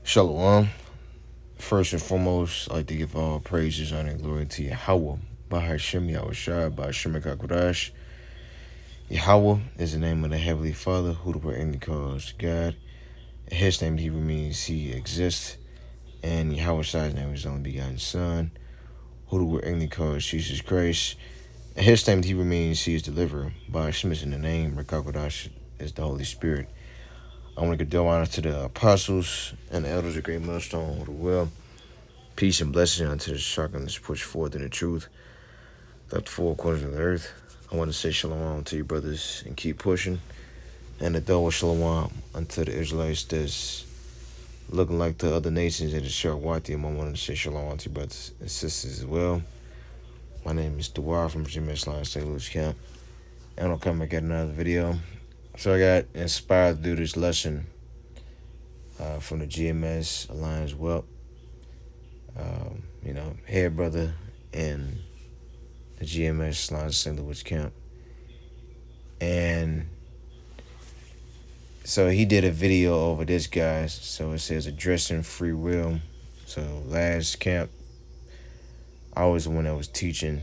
Shalom. First and foremost, I'd like to give all praises, honor, and glory to Yahweh. Bahashem Yahushua, Bahashem Kakodash. Yahweh is the name of the Heavenly Father, who the word English calls God. His name in Hebrew means He exists. And Yahweh's name is the only begotten Son, who the word English calls Jesus Christ. And His name in Hebrew means He is deliverer. Bahashem is in the name, Kakodash is the Holy Spirit. I want to give honor to the apostles and the elders of Great Millstone of the Will. Peace and blessing unto the shotgun that's pushed forth in the truth, left the four corners of the earth. I want to say shalom to you brothers and keep pushing. And the double shalom unto the Israelites that's looking like the other nations in the Sharwati. I want to say shalom to you brothers and sisters as well. My name is Dewar from Virginia Line St. Louis Camp. And I'll come back at another video. So I got inspired to do this lesson from the GMS Alliance Wealth. Head brother in the GMS Line St. Louis Camp. And so he did a video over this guy. So it says addressing free will. So last camp, I was the one that was teaching.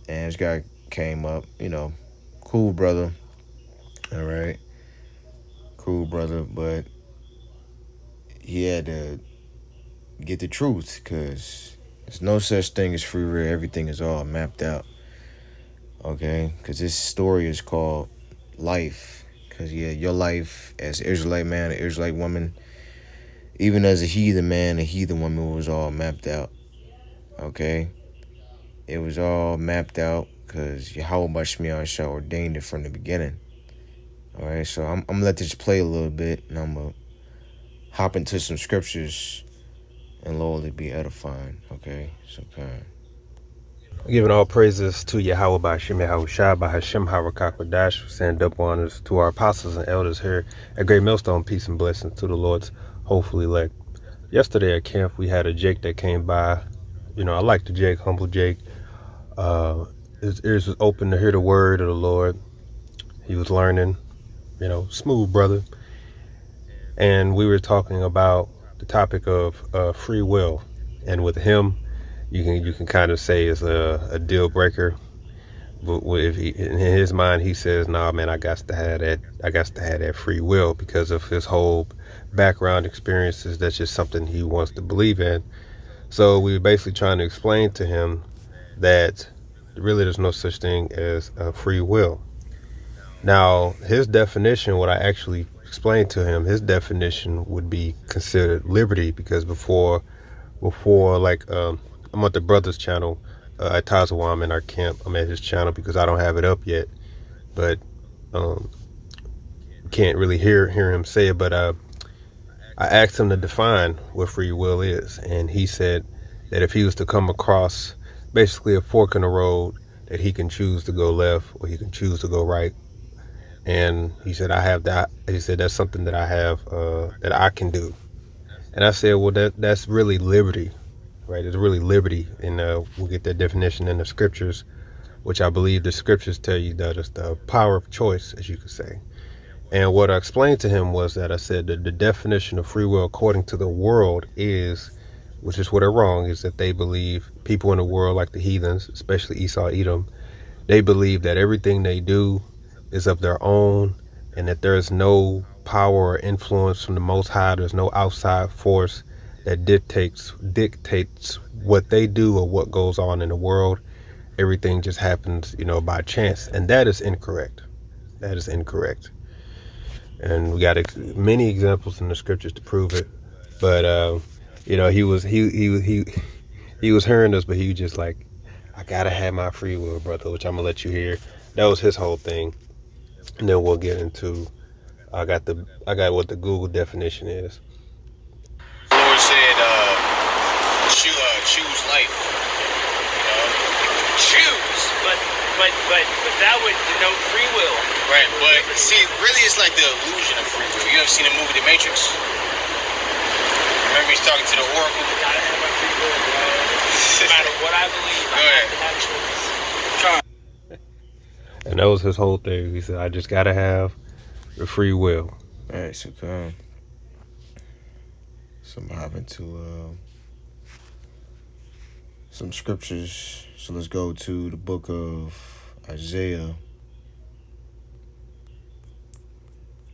And this guy came up, cool brother. All right. Cool brother. But he had to get the truth, because there's no such thing as free will. Everything is all mapped out. Okay? Because this story is called life. Because, your life as an Israelite man, an Israelite woman, even as a heathen man, a heathen woman, was all mapped out. Okay? It was all mapped out because Yahweh Bashmiah ordained it from the beginning. All right? So I'm going to let this play a little bit, and I'm going to hop into some scriptures and Lord be edifying. Okay? So kind. Giving all praises to Yahweh by Hashem Yahushua by Hashem Harakakadash, send double honors to our apostles and elders here at Great Millstone. Peace and blessings to the Lord's hopefully elect. Yesterday at camp, we had a Jake that came by. I like the Jake, humble Jake. His ears was open to hear the word of the Lord. He was learning, smooth brother. And we were talking about the topic of free will. And with him, you can kind of say it's a deal breaker, but if in his mind he says, "Nah, man, I got to have that free will," because of his whole background experiences. That's just something he wants to believe in. So we were basically trying to explain to him that really there's no such thing as free will. Now, his definition, what I actually explained to him, his definition would be considered liberty, because before I'm at the brother's channel at Tazawam in our camp. I'm at his channel because I don't have it up yet, but can't really hear him say it. But I asked him to define what free will is, and he said that if he was to come across basically a fork in the road, that he can choose to go left or he can choose to go right. And he said, I have that. He said, that's something that I have that I can do. And I said, well, that's really liberty. Right, it's really liberty, and we'll get that definition in the scriptures, which I believe the scriptures tell you that it's the power of choice, as you could say. And what I explained to him was that I said that the definition of free will, according to the world, is, which is what are wrong, is that they believe, people in the world like the heathens, especially Esau, Edom, they believe that everything they do is of their own, and that there is no power or influence from the Most High. There's no outside force that dictates what they do or what goes on in the world. Everything just happens, by chance, and that is incorrect. That is incorrect. And we got many examples in the scriptures to prove it. But he was hearing us, but he was just like, I gotta have my free will, brother, which I'm gonna let you hear. That was his whole thing, and then we'll get into. I got what the Google definition is. Lord said, choose life. Choose, but that would denote free will. Right, but see, really, it's like the illusion of free will. You ever seen the movie The Matrix? Remember he's talking to the Oracle. I gotta have my free will, bro. No matter what I believe, I have to have choice. And that was his whole thing. He said, I just gotta have the free will. Alright, so come. So I'm gonna hop into some scriptures. So let's go to the book of Isaiah.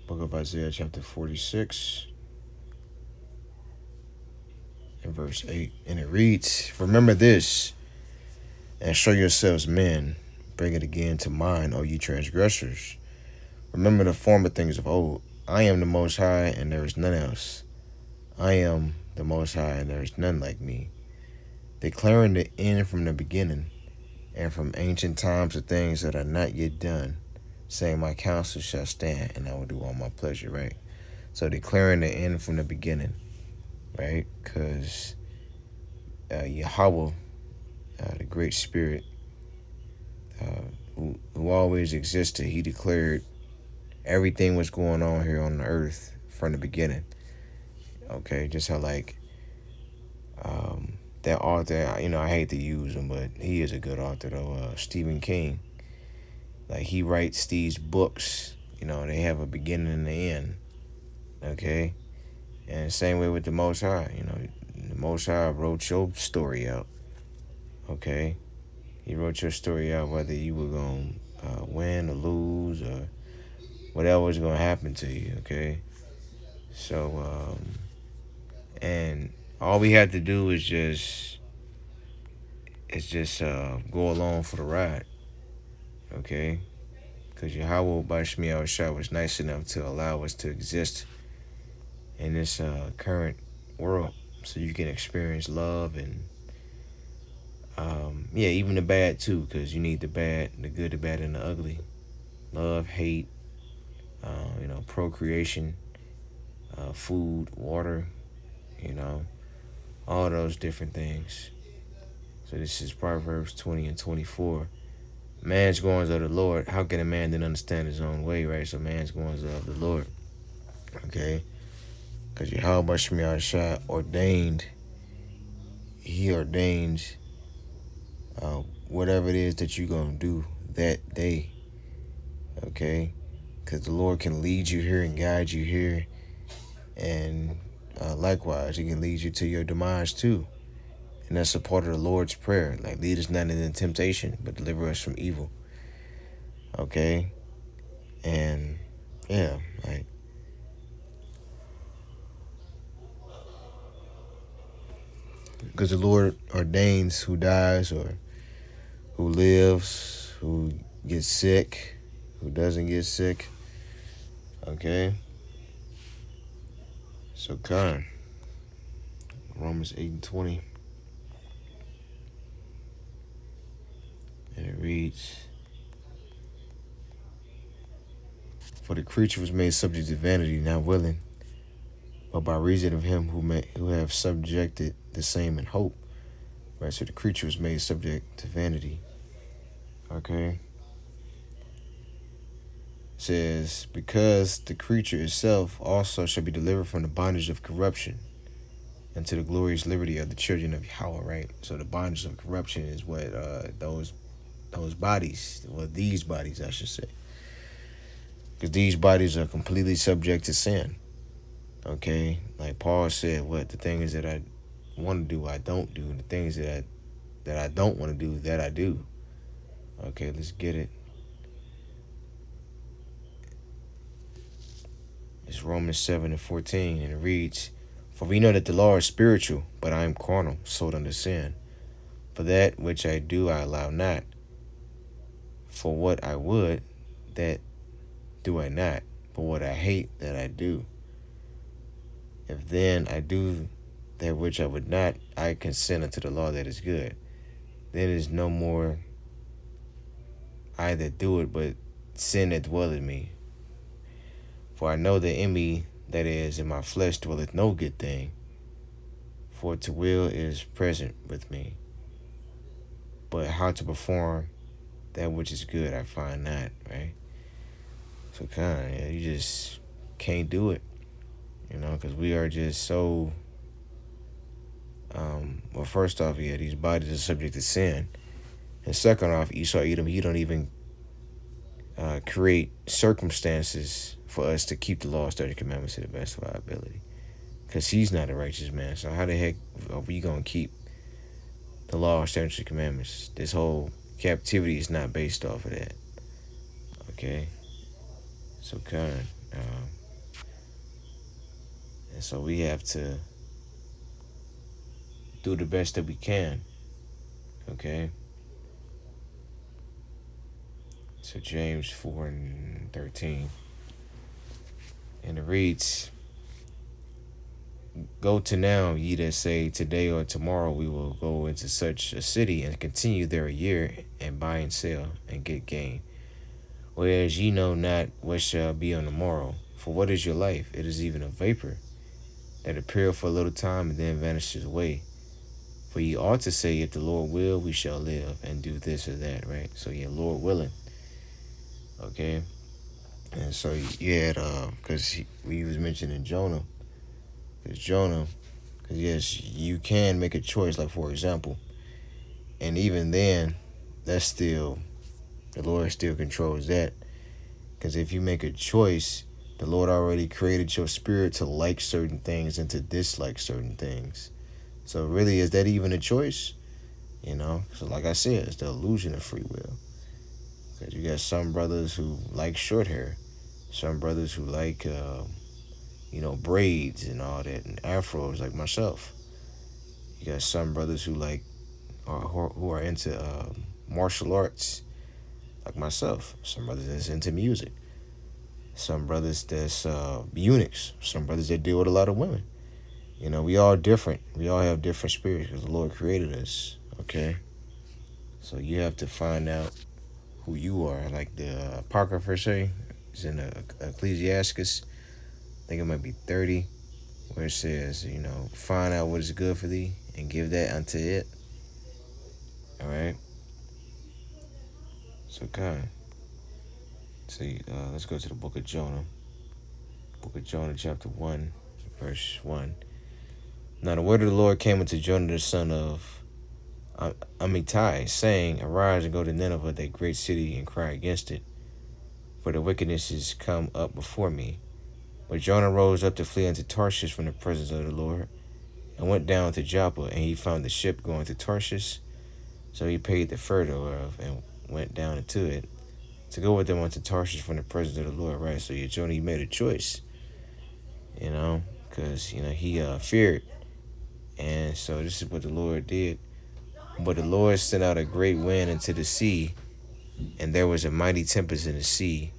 Book of Isaiah, chapter 46, and verse 8. And it reads, "Remember this, and show yourselves men. Bring it again to mind, O ye transgressors. Remember the former things of old. I am the Most High, and there is none else. I am the Most High, and there is none like me. Declaring the end from the beginning, and from ancient times the things that are not yet done, saying my counsel shall stand, and I will do all my pleasure," right? So declaring the end from the beginning, right? Because Yahweh, the Great Spirit, who always existed, he declared everything was going on here on the earth from the beginning. Okay, just how like that author, I hate to use him, but he is a good author though, Stephen King. Like he writes these books, they have a beginning and an end. Okay, and same way with the Most High. The Most High wrote your story out. Okay, he wrote your story out whether you were gonna win or lose or whatever was gonna happen to you. Okay, so and all we had to do is just go along for the ride. Okay, because Yahweh Bashmi Shah was nice enough to allow us to exist in this current world, so you can experience love and even the bad too, because you need the bad, the good, the bad, and the ugly. Love, hate, procreation, food, water, all those different things. So this is Proverbs 20 and 24. Man's goings of the Lord. How can a man then understand his own way, right? So man's goings of the Lord. Okay? Because Yahweh Shemiah Shah ordained, he ordains whatever it is that you're going to do that day. Okay? Because the Lord can lead you here and guide you here. And likewise, he can lead you to your demise too. And that's a part of the Lord's Prayer. Like, lead us not into temptation, but deliver us from evil. Okay? And, yeah, like, because the Lord ordains who dies or who lives, who gets sick, who doesn't get sick. Okay? So, Romans 8 and 20. And it reads, "For the creature was made subject to vanity, not willing, but by reason of him who have subjected the same in hope." Right, so the creature was made subject to vanity. Okay? It says, "Because the creature itself also shall be delivered from the bondage of corruption into the glorious liberty of the children of Yahweh," right? So the bondage of corruption is what those bodies, well, these bodies, I should say. Because these bodies are completely subject to sin. Okay? Like Paul said, what the things that I want to do, I don't do. And the things that I don't want to do, that I do. Okay, let's get it. It's Romans 7 and 14, and it reads, "For we know that the law is spiritual, but I am carnal, sold under sin. For that which I do I allow not. For what I would, that do I not. But what I hate, that I do. If then I do that which I would not, I consent unto the law that is good. Then is no more I that do it, but sin that dwelleth in me. For I know that in me, that is, in my flesh, dwelleth no good thing. For to will is present with me. But how to perform that which is good, I find not," right? So you just can't do it, because we are just so, well, first off, these bodies are subject to sin. And second off, Esau, Edom, he don't even create circumstances for us to keep the law, statutes, commandments to the best of our ability. because he's not a righteous man. So how the heck are we going to keep the law, statutes, and commandments? This whole captivity is not based off of that. Okay? So kind. And so we have to do the best that we can. Okay? So James 4:13. And it reads, "Go to now, ye that say, today or tomorrow we will go into such a city and continue there a year, and buy and sell, and get gain. Whereas ye know not what shall be on the morrow. For what is your life? It is even a vapor, that appeareth for a little time, and then vanishes away. For ye ought to say, if the Lord will, we shall live, and do this or that," right? So yeah, Lord willing. Okay? And so you had, because we was mentioning Jonah. Because Jonah, because yes, you can make a choice, like for example. And even then, that's still, the Lord still controls that. Because if you make a choice, the Lord already created your spirit to like certain things and to dislike certain things. So really, is that even a choice? You know? So like I said, it's the illusion of free will. Because you got some brothers who like short hair. Some brothers who like, braids and all that, and afros, like myself. You got some brothers who like, or who are into martial arts, like myself. Some brothers that's into music. Some brothers that's eunuchs. Some brothers that deal with a lot of women. You know, we all different. We all have different spirits because the Lord created us. Okay? So you have to find out who you are. Like the Apocrypha say, it's in Ecclesiastes. I think it might be 30, where it says, find out what is good for thee and give that unto it. All right? So, God. See, let's go to the book of Jonah. Book of Jonah, chapter 1, verse 1. "Now the word of the Lord came unto Jonah the son of Amittai, saying, Arise and go to Nineveh, that great city, and cry against it, for the wickedness is come up before me. But Jonah rose up to flee unto Tarshish from the presence of the Lord, and went down to Joppa, and he found the ship going to Tarshish. So he paid the fare thereof, and went down into it, to go with them unto Tarshish from the presence of the Lord." Right? So yeah, Jonah, he made a choice, because, he feared. And so this is what the Lord did. "But the Lord sent out a great wind into the sea, and there was a mighty tempest in the sea,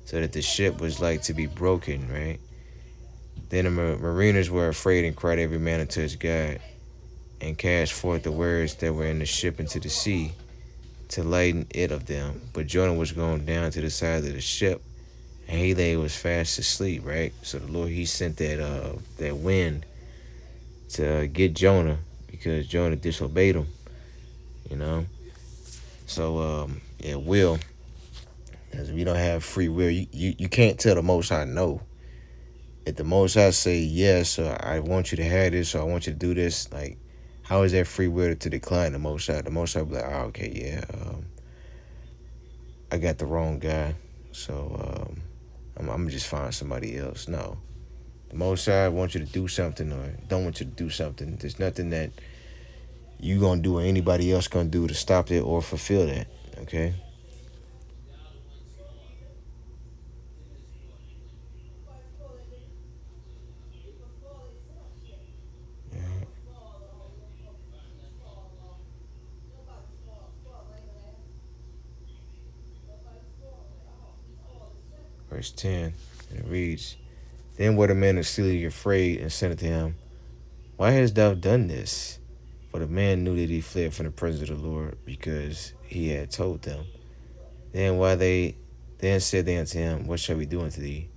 so that the ship was like to be broken," right? "Then the mariners were afraid, and cried every man unto his God, and cast forth the words that were in the ship into the sea, to lighten it of them. But Jonah was going down to the side of the ship, and he was fast asleep," right? So the Lord, he sent that wind to get Jonah, because Jonah disobeyed him, So will, because if you don't have free will, you can't tell the Most High no. If the Most High say yes, or I want you to have this, or I want you to do this, like, how is that free will to decline the Most High? The Most High be like, "Oh, okay, yeah, I got the wrong guy, so I'm gonna just find somebody else." No, the Most High wants you to do something, or don't want you to do something. There's nothing that you gonna do or anybody else gonna do to stop it or fulfill that. Okay. Verse 10, and it reads, "Then were the men exceedingly afraid, and said unto him, Why hast thou done this? For the man knew that he fled from the presence of the Lord, because he had told them. Then said they unto him, What shall we do unto thee,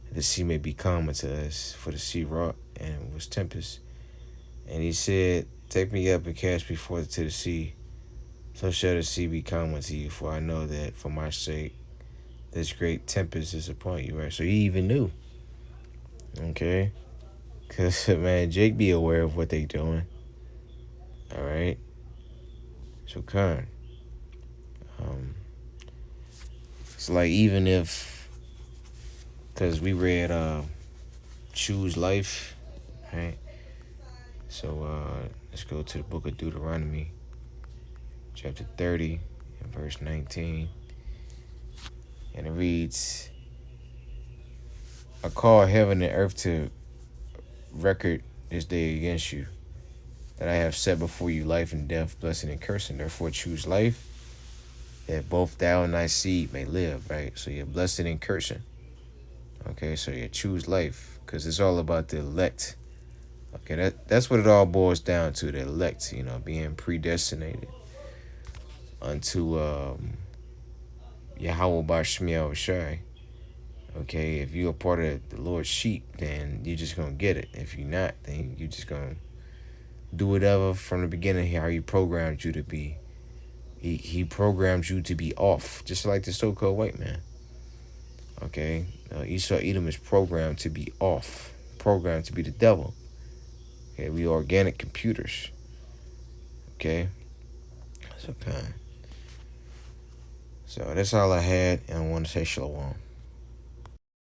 that the sea may be calm unto us? For the sea wrought, and was tempest. And he said, Take me up and cast me forth to the sea. So shall the sea be calm unto you, for I know that for my sake this great tempest is upon you." Right? So he even knew. Okay? Because, man, Jake be aware of what they doing. All right? So, Khan. It's like, even if, because we read Choose Life, Right? So let's go to the book of Deuteronomy, chapter 30, and verse 19. And it reads, I call heaven and earth to record this day against you, that I have set before you life and death, blessing and cursing. Therefore choose life, that both thou and thy seed may live, right? So you're blessed and cursing. Okay, so you choose life, because it's all about the elect. Okay, that's what it all boils down to, the elect, being predestinated unto Yahweh Bashmiel Shai. Okay, if you're a part of the Lord's sheep, then you're just gonna get it. If you're not, then you're just gonna do whatever from the beginning how he programmed you to be. He programmed you to be off, just like the so-called white man. Okay, Esau Edom is programmed to be off, programmed to be the devil. Okay, we organic computers. Okay, so that's all I had, and I want to say shalom.